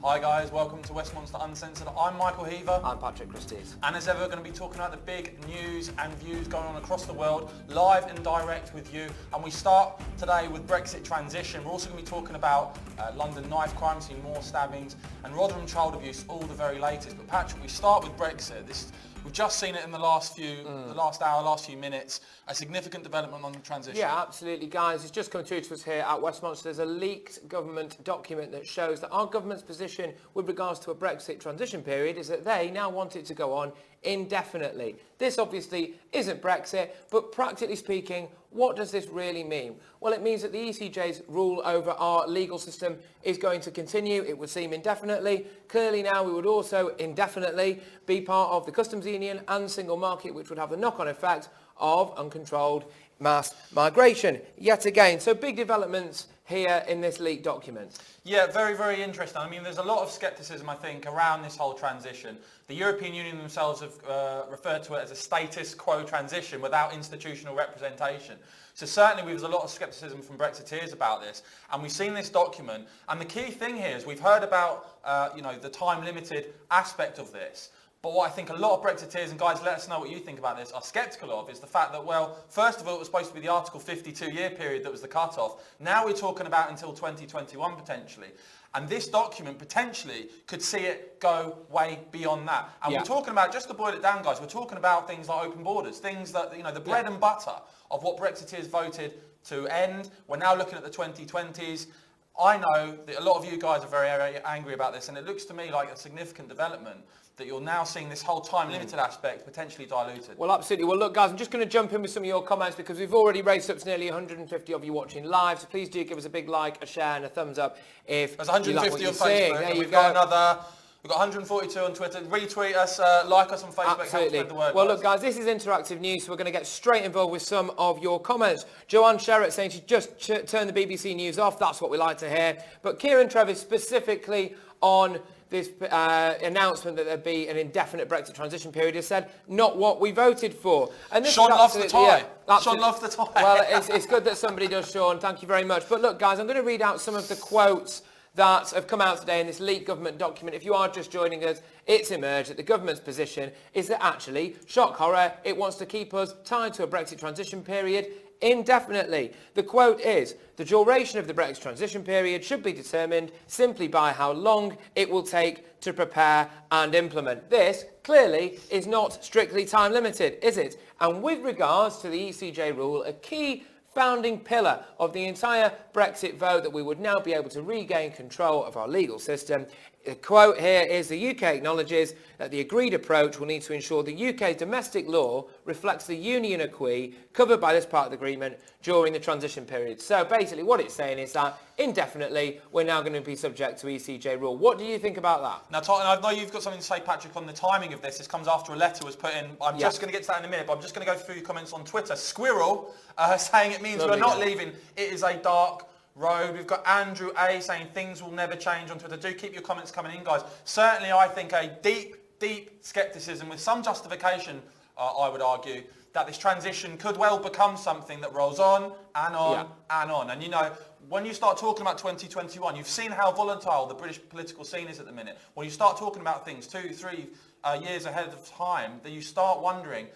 Hi guys, welcome to Westminster Uncensored. I'm Michael Heaver. I'm Patrick Christie's. And as ever, we're going to be talking about the big news and views going on across the world, live and direct with you. And we start today with Brexit transition. We're also going to be talking about London knife crime, seeing more stabbings, and Rotherham child abuse, all the very latest. But Patrick, we start with Brexit. We've just seen it in the last hour, last few minutes, a significant development on the transition. Yeah, absolutely, guys. It's just come through to us here at Westminster. There's a leaked government document that shows that our government's position with regards to a Brexit transition period is that they now want it to go on indefinitely. This obviously isn't Brexit, but practically speaking, what does this really mean? Well, it means that the ECJ's rule over our legal system is going to continue, it would seem, indefinitely. Clearly now we would also indefinitely be part of the customs union and single market, which would have the knock-on effect of uncontrolled mass migration yet again. So big developments here in this leaked document. Yeah, very, very interesting. I mean, there's a lot of scepticism, I think, around this whole transition. The European Union themselves have referred to it as a status quo transition without institutional representation. So certainly there's a lot of scepticism from Brexiteers about this. And we've seen this document. And the key thing here is we've heard about, the time-limited aspect of this. But what I think a lot of Brexiteers, and guys, let us know what you think about this, are sceptical of is the fact that, well, first of all, it was supposed to be the Article 52-year period that was the cut-off. Now we're talking about until 2021 potentially. And this document potentially could see it go way beyond that. And we're talking about, just to boil it down, guys, we're talking about things like open borders, things that, the bread and butter of what Brexiteers voted to end. We're now looking at the 2020s. I know that a lot of you guys are very, very angry about this, and it looks to me like a significant development that you're now seeing this whole time-limited aspect potentially diluted. Well, absolutely. Well, look, guys, I'm just going to jump in with some of your comments because we've already raised up to nearly 150 of you watching live, so please do give us a big like, a share, and a thumbs up if there's 150 you on like what you're seeing. Facebook, There and you we've go. got another. We've got 142 on Twitter. Retweet us, like us on Facebook, Absolutely. help spread the word. Well, look, guys, this is interactive news, so we're going to get straight involved with some of your comments. Joanne Sherritt saying she just turned the BBC News off. That's what we like to hear. But Kieran Trevis specifically on this announcement that there'd be an indefinite Brexit transition period has said, not what we voted for. And this Sean loves the tie. Yeah, Sean loves the tie. Well, it's good that somebody does, Sean. Thank you very much. But look, guys, I'm going to read out some of the quotes that have come out today in this leaked government document. If you are just joining us, it's emerged that the government's position is that actually, shock horror, it wants to keep us tied to a Brexit transition period indefinitely. The quote is, the duration of the Brexit transition period should be determined simply by how long it will take to prepare and implement. This clearly is not strictly time limited, is it? And with regards to the ECJ rule, a key founding pillar of the entire Brexit vote that we would now be able to regain control of our legal system. The quote here is, the UK acknowledges that the agreed approach will need to ensure the UK's domestic law reflects the union acquis covered by this part of the agreement during the transition period. So basically what it's saying is that indefinitely we're now going to be subject to ECJ rule. What do you think about that? Now, I know you've got something to say, Patrick, on the timing of this. This comes after a letter was put in. I'm just going to get to that in a minute, but I'm just going to go through your comments on Twitter. Squirrel saying it means we're not leaving. It is a dark road. We've got Andrew A saying things will never change on Twitter. Do keep your comments coming in, guys. Certainly, I think a deep scepticism with some justification, I would argue, that this transition could well become something that rolls on and on and on. And when you start talking about 2021, you've seen how volatile the British political scene is at the minute. When you start talking about things 2-3 years ahead of time, then you start wondering,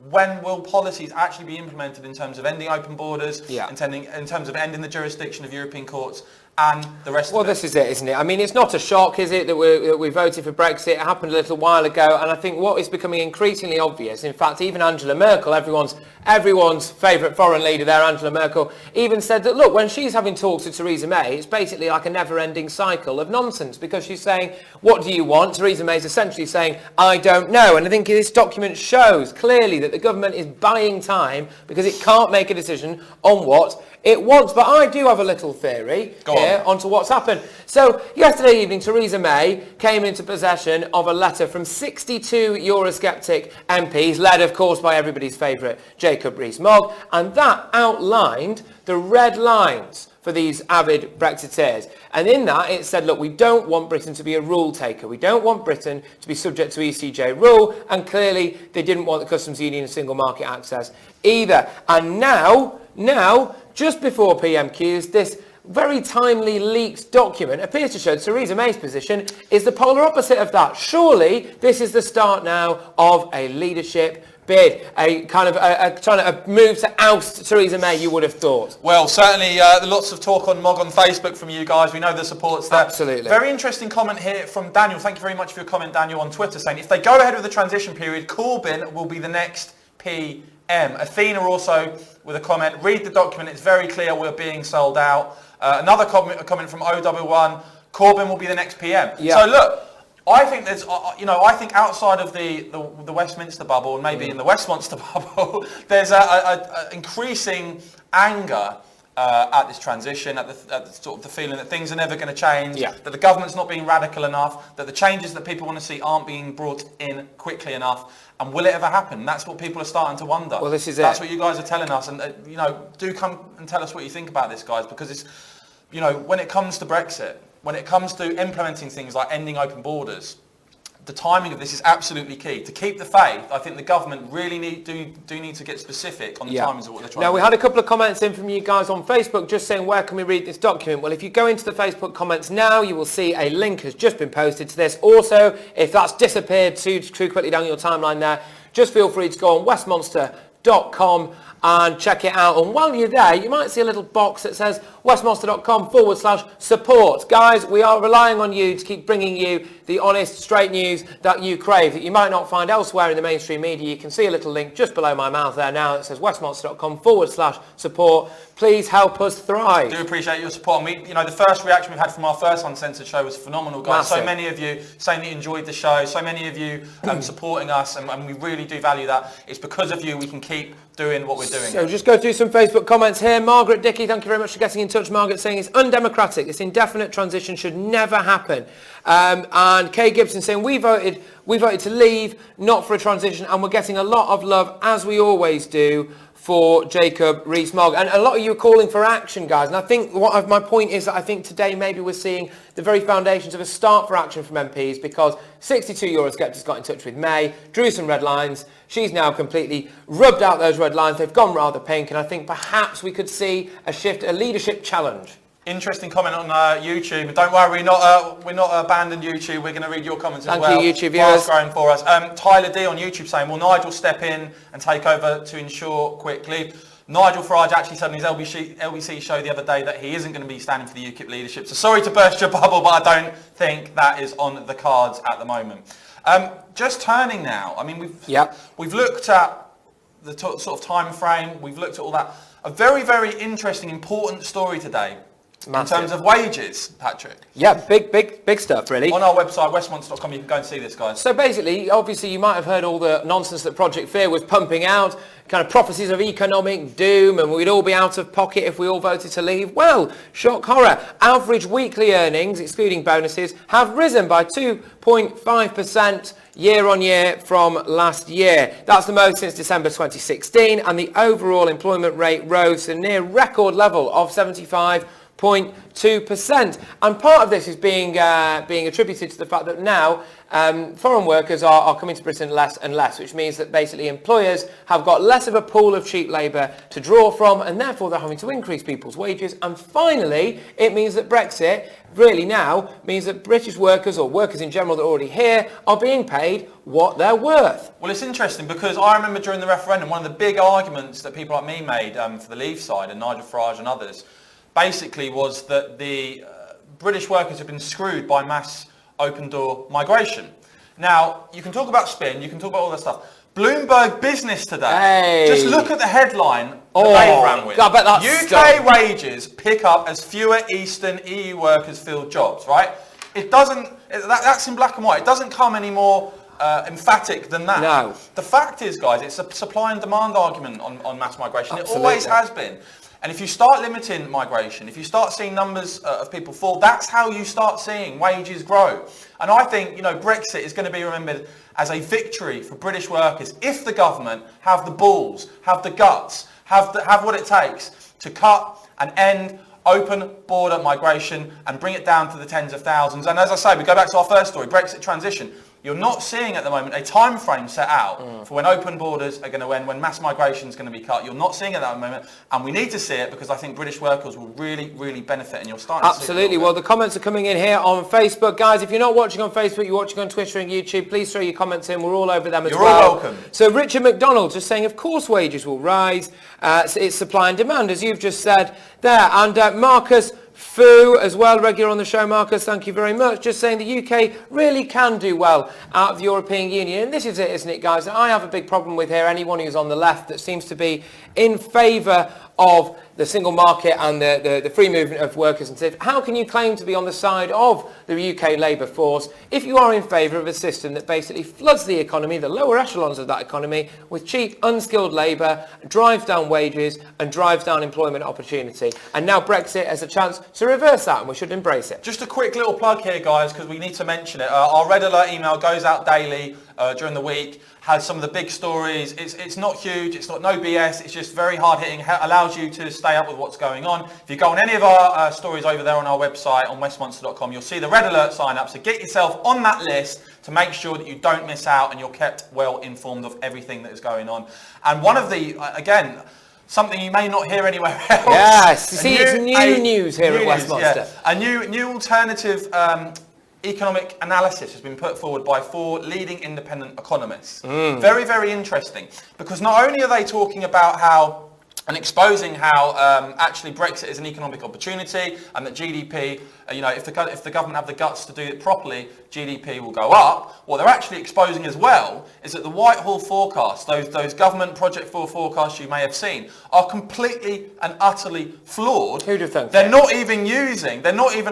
when will policies actually be implemented in terms of ending open borders, in terms of ending the jurisdiction of European courts and the rest of it? Well, this is it, isn't it? I mean, it's not a shock, is it, that we voted for Brexit? It happened a little while ago, and I think what is becoming increasingly obvious, in fact, even Angela Merkel, everyone's favourite foreign leader there, Angela Merkel, even said that, look, when she's having talks with Theresa May, it's basically like a never-ending cycle of nonsense, because she's saying, what do you want? Theresa May's essentially saying, I don't know. And I think this document shows clearly that the government is buying time because it can't make a decision on what it wants. But I do have a little theory here onto what's happened. So yesterday evening, Theresa May came into possession of a letter from 62 Eurosceptic MPs, led of course by everybody's favourite Jacob Rees-Mogg, and that outlined the red lines for these avid Brexiteers. And in that it said, look, we don't want Britain to be a rule taker. We don't want Britain to be subject to ECJ rule. And clearly they didn't want the customs union and single market access either. And now, just before PMQs, this very timely leaked document appears to show Theresa May's position is the polar opposite of that. Surely this is the start now of a leadership bid, a kind of a move to oust Theresa May, you would have thought. Well, certainly lots of talk on Mog on Facebook from you guys. We know the support's there. Absolutely. Very interesting comment here from Daniel. Thank you very much for your comment, Daniel, on Twitter, saying if they go ahead with the transition period, Corbyn will be the next PM. Athena also with a comment, read the document, it's very clear we're being sold out. Another comment from O11, Corbyn will be the next PM. Yeah. So look, I think there's, I think outside of the Westminster bubble and maybe in the Westminster bubble, there's a increasing anger at this transition, at the sort of the feeling that things are never going to change, that the government's not being radical enough, that the changes that people want to see aren't being brought in quickly enough. And will it ever happen? That's what people are starting to wonder. Well, this is That's what you guys are telling us. And, do come and tell us what you think about this, guys, because it's, when it comes to Brexit, when it comes to implementing things like ending open borders, the timing of this is absolutely key. To keep the faith, I think the government really need to get specific on the timings of what they're trying to do. Now, we had a couple of comments in from you guys on Facebook just saying, where can we read this document? Well, if you go into the Facebook comments now, you will see a link has just been posted to this. Also, if that's disappeared too quickly down your timeline there, just feel free to go on westminster.com and check it out. And while you're there, you might see a little box that says westminster.com/support. Guys, we are relying on you to keep bringing you the honest, straight news that you crave, that you might not find elsewhere in the mainstream media. You can see a little link just below my mouth there now that says westminster.com/support. Please help us thrive. I do appreciate your support. And the first reaction we've had from our first Uncensored show was phenomenal, guys. Massive. So many of you saying that you enjoyed the show, so many of you supporting us, and we really do value that. It's because of you we can keep doing what we're doing. So just go through some Facebook comments here. Margaret Dickey, thank you very much for getting in touch. Margaret saying it's undemocratic. This indefinite transition should never happen. And Kay Gibson saying we voted to leave, not for a transition, and we're getting a lot of love, as we always do, for Jacob Rees-Mogg. And a lot of you are calling for action, guys. And I think my point is that I think today maybe we're seeing the very foundations of a start for action from MPs, because 62 Eurosceptics got in touch with May, drew some red lines. She's now completely rubbed out those red lines. They've gone rather pink. And I think perhaps we could see a shift, a leadership challenge. Interesting comment on YouTube. Don't worry, we're not abandoned YouTube. We're going to read your comments as well. Thank you, YouTube viewers. Fast growing for us. Tyler D on YouTube saying, will Nigel step in and take over to ensure quickly? Nigel Farage actually said on his LBC show the other day that he isn't going to be standing for the UKIP leadership. So sorry to burst your bubble, but I don't think that is on the cards at the moment. Just turning now. I mean, we've looked at the sort of time frame. We've looked at all that. A very, very interesting, important story today. Massive. In terms of wages, Patrick. Yeah, big stuff, really. On our website, westminster.com, you can go and see this, guys. So basically, obviously, you might have heard all the nonsense that Project Fear was pumping out, kind of prophecies of economic doom, and we'd all be out of pocket if we all voted to leave. Well, shock horror. Average weekly earnings, excluding bonuses, have risen by 2.5% year on year from last year. That's the most since December 2016, and the overall employment rate rose to a near record level of 75.2%, and part of this is being attributed to the fact that now foreign workers are coming to Britain less and less, which means that basically employers have got less of a pool of cheap labour to draw from, and therefore they're having to increase people's wages. And finally, it means that Brexit really now means that British workers, or workers in general that are already here, are being paid what they're worth. Well, it's interesting because I remember during the referendum, one of the big arguments that people like me made for the Leave side, and Nigel Farage and others, basically was that the British workers have been screwed by mass open door migration. Now, you can talk about spin, you can talk about all that stuff. Bloomberg Business today, just look at the headline they ran with. I bet that's UK wages pick up as fewer Eastern EU workers fill jobs, right? It doesn't, that's in black and white. It doesn't come any more emphatic than that. No. The fact is, guys, it's a supply and demand argument on mass migration. Absolutely. It always has been. And if you start limiting migration, if you start seeing numbers of people fall, that's how you start seeing wages grow. And I think, Brexit is going to be remembered as a victory for British workers if the government have the balls, have the guts, have what it takes to cut and end open border migration and bring it down to the tens of thousands. And as I say, we go back to our first story, Brexit transition. You're not seeing at the moment a time frame set out for when open borders are going to end, when mass migration is going to be cut. You're not seeing it at the moment, and we need to see it because I think British workers will really, really benefit, and you're starting to see it. Absolutely. Well, the comments are coming in here on Facebook. Guys, if you're not watching on Facebook, you're watching on Twitter and YouTube, please throw your comments in. We're all over them as well. You're all welcome. So Richard McDonald just saying, of course wages will rise. It's supply and demand, as you've just said there. And Marcus Fu as well, regular on the show, Marcus, thank you very much. Just saying the UK really can do well out of the European Union. And this is it, isn't it, guys? I have a big problem with here, anyone who's on the left that seems to be in favour of the single market and the free movement of workers and stuff. How can you claim to be on the side of the UK labour force if you are in favour of a system that basically floods the economy, the lower echelons of that economy, with cheap, unskilled labour, drives down wages and drives down employment opportunity? And now Brexit has a chance to reverse that, and we should embrace it. Just a quick little plug here, guys, because we need to mention it. Our Red Alert email goes out daily during the week, has some of the big stories. It's not huge, it's not no BS, it's just very hard hitting, allows you to stay up with what's going on. If you go on any of our stories over there on our website on westmonster.com, you'll see the Red Alert sign up, so get yourself on that list to make sure that you don't miss out and you're kept well informed of everything that is going on. And one of the, again, something you may not hear anywhere else. Yes, you see, it's new news here at Westmonster. Yeah. A new alternative economic analysis has been put forward by 4 leading independent economists. Very, very interesting, because not only are they talking about how and exposing how actually Brexit is an economic opportunity, and that GDP, if the government have the guts to do it properly, GDP will go up. What they're actually exposing as well is that the Whitehall forecasts, those government Project 4 forecasts you may have seen, are completely and utterly flawed. Who'd have thought? They're not even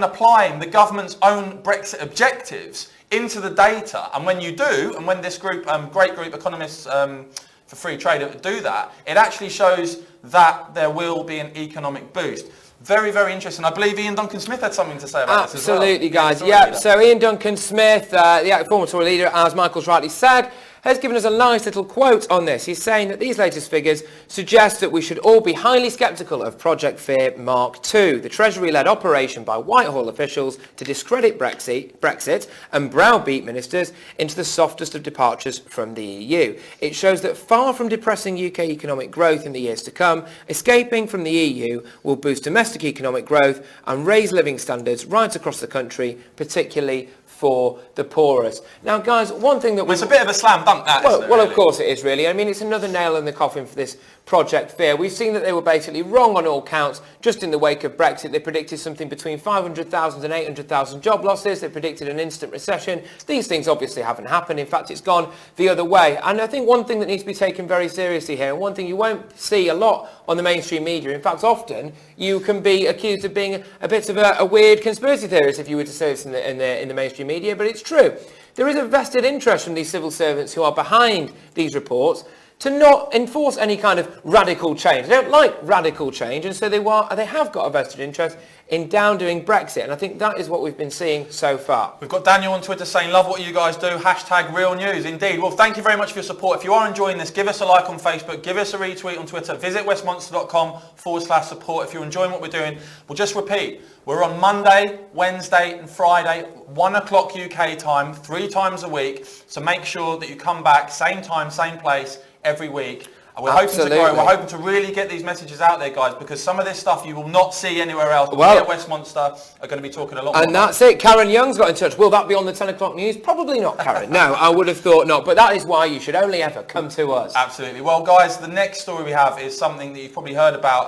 applying the government's own Brexit objectives into the data. And when you do, and when this group, great group economists for free trade do that, it actually shows that there will be an economic boost. Very, very interesting. I believe Ian Duncan Smith had something to say about this as well. Absolutely, guys. Yeah, so Ian Duncan Smith, the former Tory leader, as Michael's rightly said, has given us a nice little quote on this. He's saying that these latest figures suggest that we should all be highly sceptical of Project Fear Mark II, the Treasury-led operation by Whitehall officials to discredit Brexit and browbeat ministers into the softest of departures from the EU. It shows that far from depressing UK economic growth in the years to come, escaping from the EU will boost domestic economic growth and raise living standards right across the country, particularly for the poorest. Now, guys, one thing that it's a bit of a slam dunk, that, isn't it, well, really? Of course it is, really. I mean, it's another nail in the coffin for this Project Fear. We've seen that they were basically wrong on all counts. Just in the wake of Brexit, they predicted something between 500,000 and 800,000 job losses. They predicted an instant recession. These things obviously haven't happened. In fact, it's gone the other way. And I think one thing that needs to be taken very seriously here, and one thing you won't see a lot on the mainstream media, in fact, often you can be accused of being a bit of a weird conspiracy theorist if you were to say this in the mainstream media, but it's true. There is a vested interest from these civil servants who are behind these reports to not enforce any kind of radical change. They don't like radical change, and so they have got a vested interest in down-doing Brexit, and I think that is what we've been seeing so far. We've got Daniel on Twitter saying, love what you guys do, #RealNews. Indeed. Well, thank you very much for your support. If you are enjoying this, give us a like on Facebook, give us a retweet on Twitter, visit westmonster.com/support if you're enjoying what we're doing. We'll just repeat, we're on Monday, Wednesday and Friday, 1 o'clock UK time, 3 times a week, so make sure that you come back, same time, same place, every week. And we're hoping to grow. We're hoping to really get these messages out there, guys, because some of this stuff you will not see anywhere else. Well, we at Westmonster are going to be talking a lot more. And that's it. Karen Young's got in touch. Will that be on the 10 o'clock news? Probably not, Karen. No, I would have thought not. But that is why you should only ever come to us. Absolutely. Well, guys, the next story we have is something that you've probably heard about.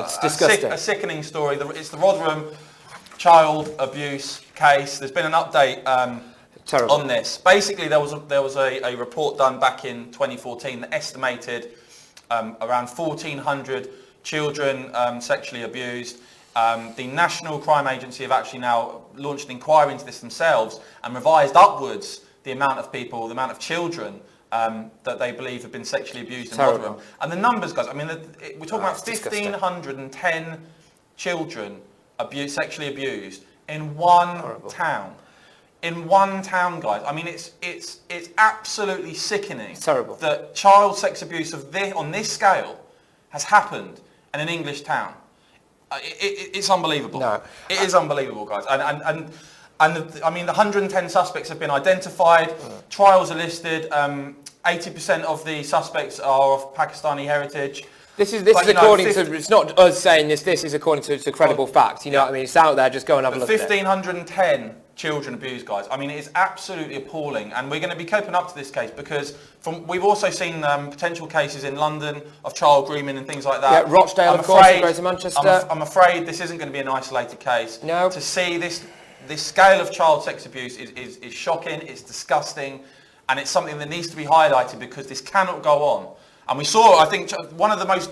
It's disgusting. A sickening story. It's the Rotherham child abuse case. There's been an update on this. Basically, there was a report done back in 2014 that estimated around 1,400 children sexually abused. The National Crime Agency have actually now launched an inquiry into this themselves and revised upwards the amount of people, the amount of children that they believe have been sexually abused in Rotherham. And the numbers, guys, I mean, we're talking about 1,510 children sexually abused in one town. In one town, guys. I mean, it's absolutely sickening. It's terrible that child sex abuse on this scale has happened in an English town. It's unbelievable. No, it is unbelievable, guys. And And the 110 suspects have been identified, trials are listed, 80% of the suspects are of Pakistani heritage. This is according to, it's not us saying this is according to credible fact, you know what I mean? It's out there, just go and have a look at it. 1,510 children abused, guys. I mean, it is absolutely appalling, and we're going to be coping up to this case because we've also seen potential cases in London of child grooming and things like that. Yeah, Rochdale, of course, and Greater Manchester. I'm afraid this isn't going to be an isolated case. No. To see this scale of child sex abuse is shocking, it's disgusting, and it's something that needs to be highlighted because this cannot go on. And we saw, I think, one of the most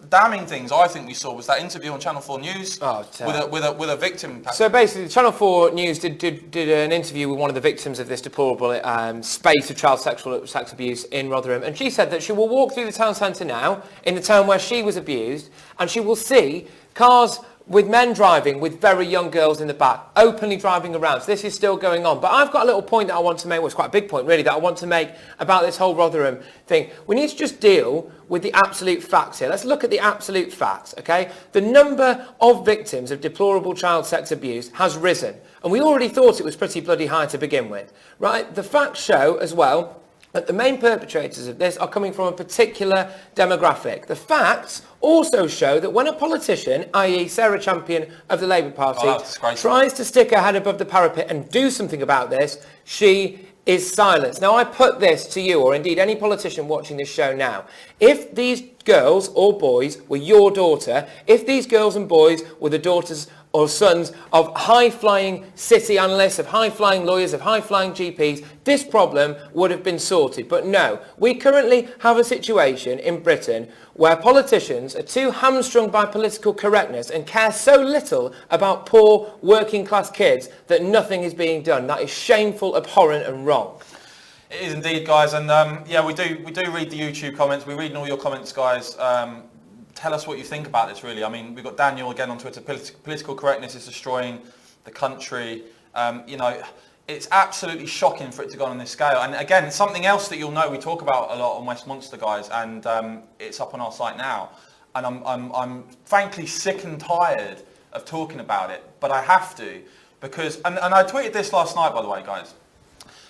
damning things I think we saw was that interview on Channel 4 News with a victim. So basically, Channel 4 News did an interview with one of the victims of this deplorable space of child sex abuse in Rotherham, and she said that she will walk through the town centre now, in the town where she was abused, and she will see cars with men driving with very young girls in the back, openly driving around. So this is still going on. But I've got a little point that I want to make, well, it's quite a big point really, that I want to make about this whole Rotherham thing. We need to just deal with the absolute facts here. Let's look at the absolute facts, okay? The number of victims of deplorable child sex abuse has risen. And we already thought it was pretty bloody high to begin with, right? The facts show as well that the main perpetrators of this are coming from a particular demographic. The facts also show that when a politician, i.e. Sarah Champion of the Labour Party, tries to stick her head above the parapet and do something about this, she is silenced. Now, I put this to you, or indeed any politician watching this show now. If these girls or boys were your daughter, if these girls and boys were the daughters or sons of high-flying city analysts, of high-flying lawyers, of high-flying GPs, this problem would have been sorted. But no, we currently have a situation in Britain where politicians are too hamstrung by political correctness and care so little about poor working-class kids that nothing is being done. That is shameful, abhorrent and wrong. It is indeed, guys, and yeah, we do read the YouTube comments. We're reading all your comments, guys. Tell us what you think about this, really. I mean, we've got Daniel again on Twitter. Political correctness is destroying the country. You know, it's absolutely shocking for it to go on this scale. And again, something else that you'll know we talk about a lot on Westminster, guys, and it's up on our site now. And I'm frankly sick and tired of talking about it, but I have to because. And I tweeted this last night, by the way, guys.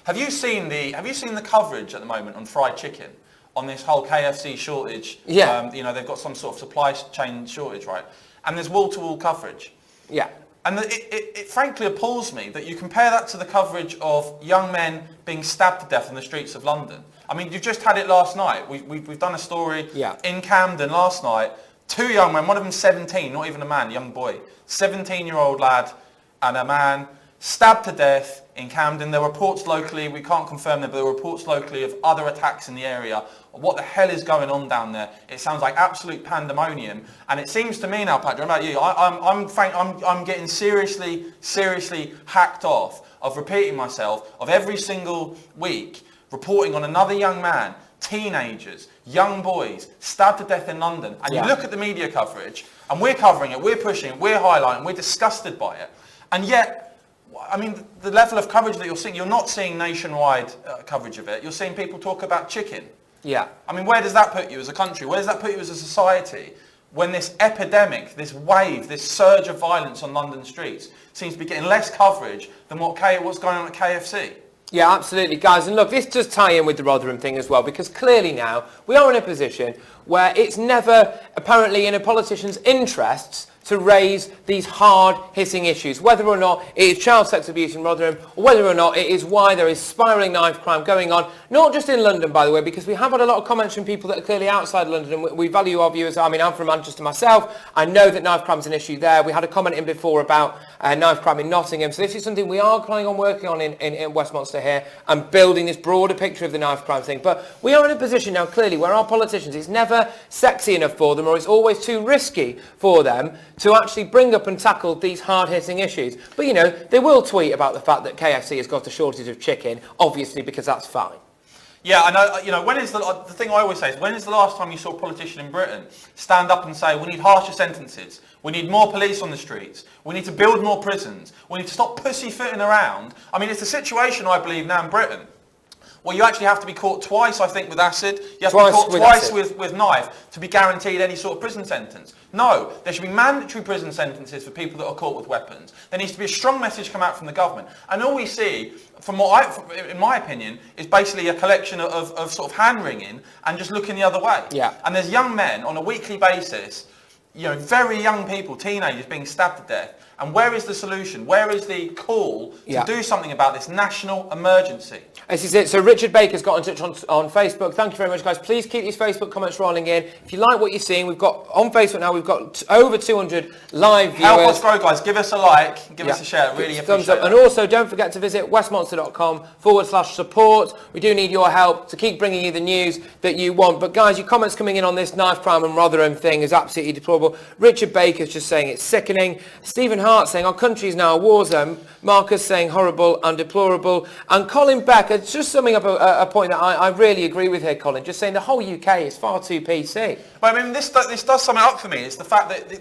Have you seen the coverage at the moment on fried chicken? On this whole KFC shortage, yeah. You know, they've got some sort of supply chain shortage, right? And there's wall-to-wall coverage. Yeah. And it frankly appalls me that you compare that to the coverage of young men being stabbed to death on the streets of London. I mean, you've just had it last night. We've done a story in Camden last night. 2 young men, one of them 17, not even a man, young boy. 17-year-old lad and a man stabbed to death in Camden. There are reports locally, we can't confirm them, but there are reports locally of other attacks in the area. What the hell is going on down there? It sounds like absolute pandemonium. And it seems to me now, Patrick, about you, I'm getting seriously hacked off of repeating myself of every single week reporting on another young man, teenagers, young boys, stabbed to death in London. And you look at the media coverage, and we're covering it, we're pushing it, we're highlighting, we're disgusted by it. And yet, I mean, the level of coverage that you're not seeing nationwide coverage of it. You're seeing people talk about chicken. Yeah. I mean, where does that put you as a country? Where does that put you as a society when this epidemic, this wave, this surge of violence on London streets seems to be getting less coverage than what's going on at KFC? Yeah, absolutely, guys. And look, this does tie in with the Rotherham thing as well, because clearly now we are in a position where it's never apparently in a politician's interests to raise these hard-hitting issues, whether or not it is child sex abuse in Rotherham, or whether or not it is why there is spiralling knife crime going on, not just in London, by the way, because we have had a lot of comments from people that are clearly outside London, and we value our viewers. I mean, I'm from Manchester myself. I know that knife crime is an issue there. We had a comment in before about knife crime in Nottingham, so this is something we are planning on working on in Westminster here, and building this broader picture of the knife crime thing. But we are in a position now, clearly, where our politicians, it's never sexy enough for them, or it's always too risky for them to actually bring up and tackle these hard-hitting issues. But, you know, they will tweet about the fact that KFC has got a shortage of chicken, obviously, because that's fine. Yeah, I know. You know, when is the thing I always say is, when is the last time you saw a politician in Britain stand up and say, we need harsher sentences, we need more police on the streets, we need to build more prisons, we need to stop pussyfooting around? I mean, it's the situation, I believe, now in Britain, Well, you actually have to be caught twice, I think, with acid. You have Twice to be caught with twice acid. with knife to be guaranteed any sort of prison sentence. No, there should be mandatory prison sentences for people that are caught with weapons. There needs to be a strong message come out from the government. And all we see, in my opinion, is basically a collection of sort of hand-wringing and just looking the other way. Yeah. And there's young men on a weekly basis, very young people, teenagers being stabbed to death. And where is the solution? Where is the call to do something about this national emergency? This is it. So Richard Baker's got in touch on Facebook. Thank you very much, guys. Please keep these Facebook comments rolling in. If you like what you're seeing, we've got on Facebook now, we've got over 200 live viewers. Help us grow, guys. Give us a like, give us a share. Really appreciate it. And also, don't forget to visit westmonster.com/support. We do need your help to keep bringing you the news that you want. But guys, your comments coming in on this knife crime and Rotherham thing is absolutely deplorable. Richard Baker's just saying it's sickening. Stephen Hart saying our country is now a war zone. Marcus saying horrible and deplorable. And Colin Beck, it's just summing up a point that I really agree with here, Colin, just saying the whole UK is far too PC. But I mean, this does sum it up for me. It's the fact that,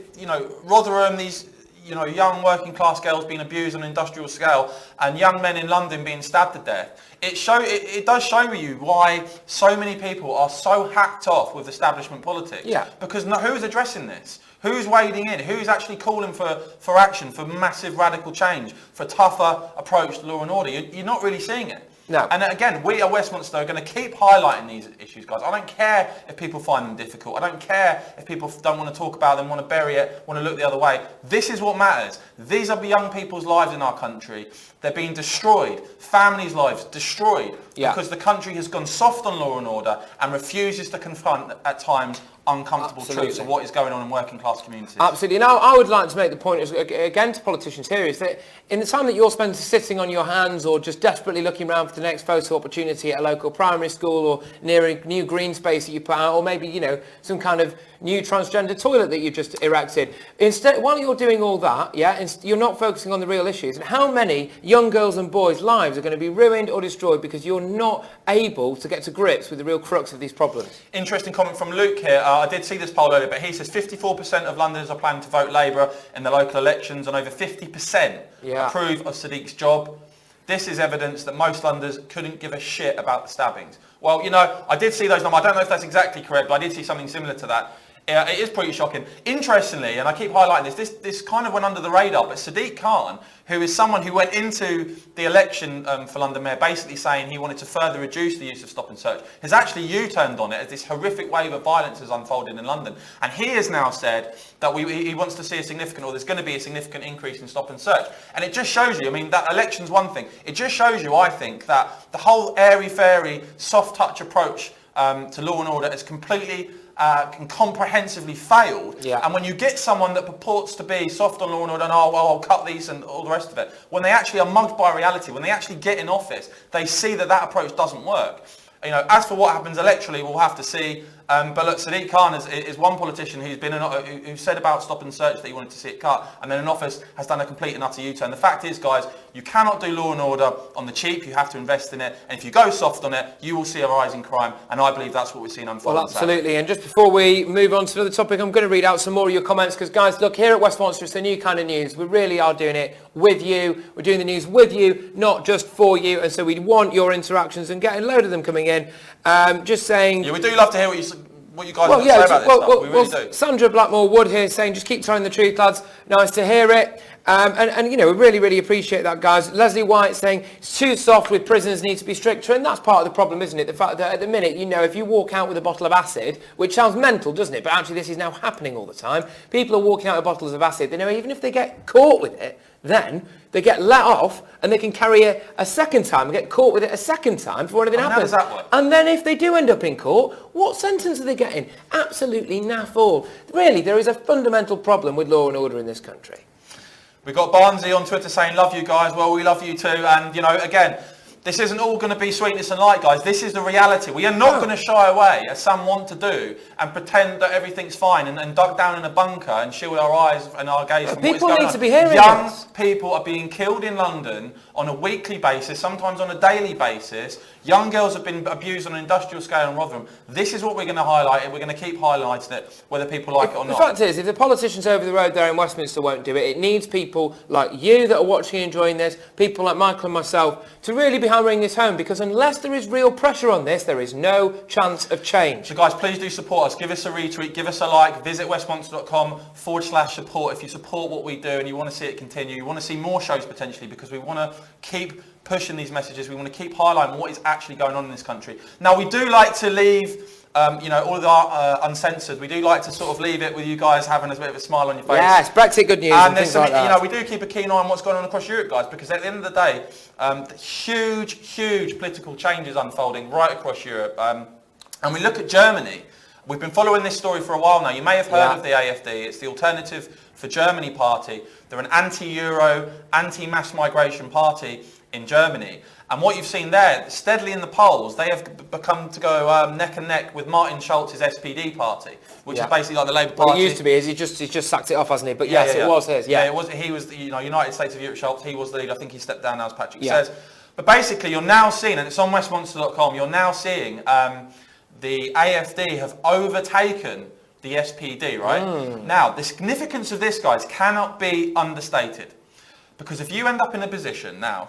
Rotherham, these, young working class girls being abused on an industrial scale and young men in London being stabbed to death. It does show you why so many people are so hacked off with establishment politics. Yeah. Because who's addressing this? Who's wading in? Who's actually calling for action, for massive radical change, for a tougher approach to law and order? You're not really seeing it. No. And again, we at Westminster are going to keep highlighting these issues, guys. I don't care if people find them difficult. I don't care if people don't want to talk about them, want to bury it, want to look the other way. This is what matters. These are the young people's lives in our country. They're being destroyed. Families' lives destroyed. Yeah. Because the country has gone soft on law and order and refuses to confront, at times, uncomfortable truths of what is going on in working class communities. Absolutely. Now, I would like to make the point, again, to politicians here, is that in the time that you're spending sitting on your hands or just desperately looking around for the next photo opportunity at a local primary school or near a new green space that you put out, or maybe, some kind of new transgender toilet that you just erected. Instead, while you're doing all that, you're not focusing on the real issues. And how many young girls and boys' lives are going to be ruined or destroyed because you're not able to get to grips with the real crux of these problems? Interesting comment from Luke here. I did see this poll earlier, but he says 54% of Londoners are planning to vote Labour in the local elections and over 50% approve of Sadiq's job. This is evidence that most Londoners couldn't give a shit about the stabbings. Well, I did see those numbers. I don't know if that's exactly correct, but I did see something similar to that. It is pretty shocking. Interestingly, and I keep highlighting this kind of went under the radar, but Sadiq Khan, who is someone who went into the election for London Mayor basically saying he wanted to further reduce the use of stop and search, has actually U-turned on it as this horrific wave of violence has unfolded in London. And he has now said that he wants to see there's going to be a significant increase in stop and search. And it just shows you, that election's one thing. It just shows you, I think, that the whole airy-fairy, soft-touch approach to law and order has completely and comprehensively failed. Yeah. And when you get someone that purports to be soft on law and order and I'll cut these and all the rest of it, when they actually are mugged by reality, when they actually get in office, they see that approach doesn't work. As for what happens electorally, we'll have to see. But look, Sadiq Khan is one politician who said about stop and search that he wanted to see it cut, and then in office has done a complete and utter U-turn. The fact is, guys, you cannot do law and order on the cheap. You have to invest in it, and if you go soft on it, you will see a rise in crime. And I believe that's what we're seeing unfold. Well, absolutely. And just before we move on to another topic, I'm going to read out some more of your comments because, guys, look, here at Westminster, it's the new kind of news. We really are doing it with you. We're doing the news with you, not just for you. And so we want your interactions and getting a load of them coming in. Just saying... Yeah, we do love to hear what you guys have to say about this stuff. We really do. Sandra Blackmore Wood here saying, just keep telling the truth, lads. Nice to hear it. And we really, really appreciate that, guys. Leslie White saying, it's too soft with prisoners need to be stricter. And that's part of the problem, isn't it? The fact that at the minute, if you walk out with a bottle of acid, which sounds mental, doesn't it? But actually this is now happening all the time. People are walking out with bottles of acid. They know even if they get caught with it, then they get let off and they can carry it a second time and get caught with it a second time before anything happens. How does that work? And then if they do end up in court, what sentence are they getting? Absolutely naff all. Really, there is a fundamental problem with law and order in this country. We've got Barnsley on Twitter saying, love you guys. Well, we love you too. And, again, this isn't all going to be sweetness and light, guys. This is the reality. We are not going to shy away, as some want to do, and pretend that everything's fine and duck down in a bunker and shield our eyes and our gaze from what is going on. People need to be hearing Young people are being killed in London on a weekly basis, sometimes on a daily basis. Young girls have been abused on an industrial scale in Rotherham. This is what we're going to highlight, and we're going to keep highlighting it, whether people like it or not. The fact is, if the politicians over the road there in Westminster won't do it, it needs people like you that are watching and enjoying this, people like Michael and myself, to really be hammering this home, because unless there is real pressure on this, there is no chance of change. So guys, please do support us. Give us a retweet, give us a like, visit westminster.com/support if you support what we do and you want to see it continue. You want to see more shows potentially, because we want to keep pushing these messages. We want to keep highlighting what is actually going on in this country. Now, we do like to leave all of our Uncensored, we do like to sort of leave it with you guys having a bit of a smile on your face. Yes, Brexit good news and things like that. We do keep a keen eye on what's going on across Europe, guys, because at the end of the day, huge political changes unfolding right across Europe. And we look at Germany. We've been following this story for a while now. You may have heard of the AfD. It's the Alternative for Germany party. They're an anti-Euro, anti-mass migration party in Germany. And what you've seen there, steadily in the polls, they have become to go neck and neck with Martin Schulz's SPD party, which is basically like the Labour Party. Well, it used to be. He's just sacked it off, hasn't he? But yes, it was his. Yeah, it was. He was the United States of Europe Schulz. He was the leader. I think he stepped down now, as Patrick says. But basically, you're now seeing, and it's on westminster.com, you're now seeing the AfD have overtaken the SPD, right? Now, the significance of this, guys, cannot be understated. Because if you end up in a position now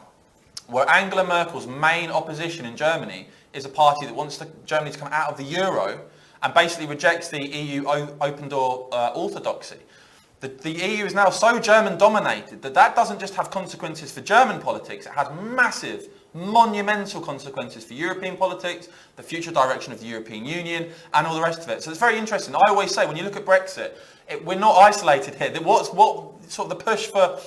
where Angela Merkel's main opposition in Germany is a party that wants Germany to come out of the euro and basically rejects the EU open door orthodoxy. The EU is now so German dominated that doesn't just have consequences for German politics, it has massive, monumental consequences for European politics, the future direction of the European Union and all the rest of it. So it's very interesting. I always say, when you look at Brexit, we're not isolated here. What sort of the push for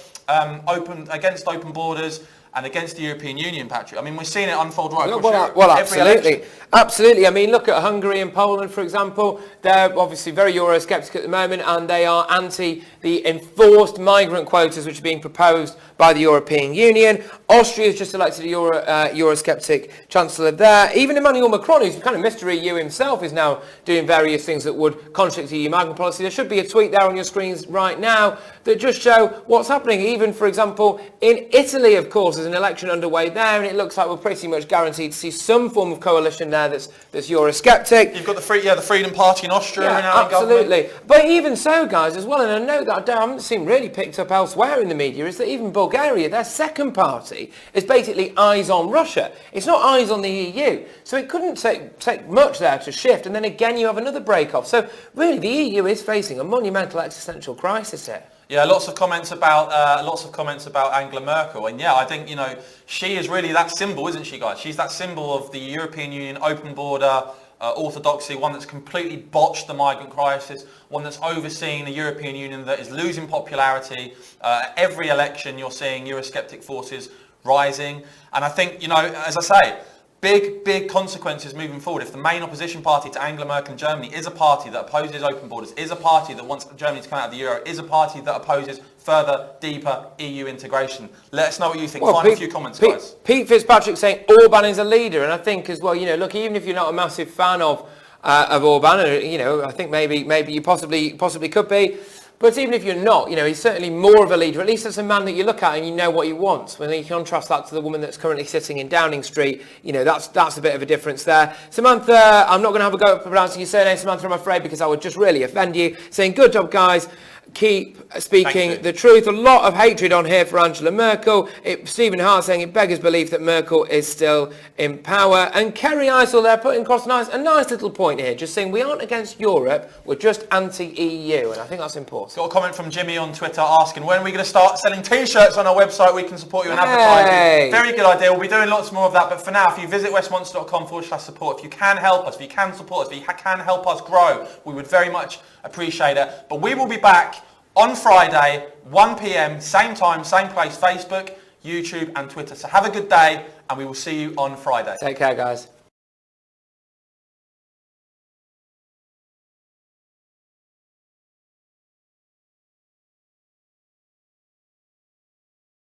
against open borders and against the European Union, Patrick? I mean, we're seeing it unfold right across Europe. Well, absolutely. Absolutely. I mean, look at Hungary and Poland, for example. They're obviously very Eurosceptic at the moment, and they are anti the enforced migrant quotas which are being proposed by the European Union. Austria has just elected a Eurosceptic chancellor there. Even Emmanuel Macron, who's kind of mystery EU himself, is now doing various things that would contradict EU migrant policy. There should be a tweet there on your screens right now that just show what's happening. Even, for example, in Italy, of course, there's an election underway there, and it looks like we're pretty much guaranteed to see some form of coalition there that's Eurosceptic. You've got the Freedom Party in Austria now. Absolutely. But even so, guys, as well, and I know that I haven't seen really picked up elsewhere in the media, is that even Bulgaria, their second party, is basically eyes on Russia. It's not eyes on the EU. So it couldn't take much there to shift, and then again you have another break-off. So really, the EU is facing a monumental existential crisis here. Yeah, lots of comments about Angela Merkel, and I think she is really that symbol, isn't she, guys? She's that symbol of the European Union open border orthodoxy, one that's completely botched the migrant crisis, one that's overseen a European Union that is losing popularity. Every election, you're seeing Eurosceptic forces rising, and I think as I say, big consequences moving forward. If the main opposition party to Angela Merkel in Germany is a party that opposes open borders, is a party that wants Germany to come out of the euro, is a party that opposes further, deeper EU integration. Let us know what you think. Find a few comments, guys. Pete Fitzpatrick saying Orban is a leader, and I think as well, look, even if you're not a massive fan of Orban, I think maybe you possibly could be. But even if you're not, he's certainly more of a leader. At least it's a man that you look at and you know what he wants. When you contrast that to the woman that's currently sitting in Downing Street, that's a bit of a difference there. Samantha, I'm not going to have a go at pronouncing your surname, Samantha, I'm afraid, because I would just really offend you. Saying, good job, guys. Keep speaking the truth. A lot of hatred on here for Angela Merkel. Stephen Hart saying it beggars belief that Merkel is still in power. And Kerry Isel there putting across a nice little point here, just saying we aren't against Europe, we're just anti-EU, and I think that's important. Got a comment from Jimmy on Twitter asking, when are we going to start selling t-shirts on our website? We can support you in advertising. Very good idea. We'll be doing lots more of that, but for now, if you visit westminster.com/support, if you can help us, if you can support us, if you can help us grow, we would very much appreciate it. But we will be back on Friday, 1 p.m, same time, same place, Facebook, YouTube and Twitter. So have a good day, and we will see you on Friday. Take care, guys.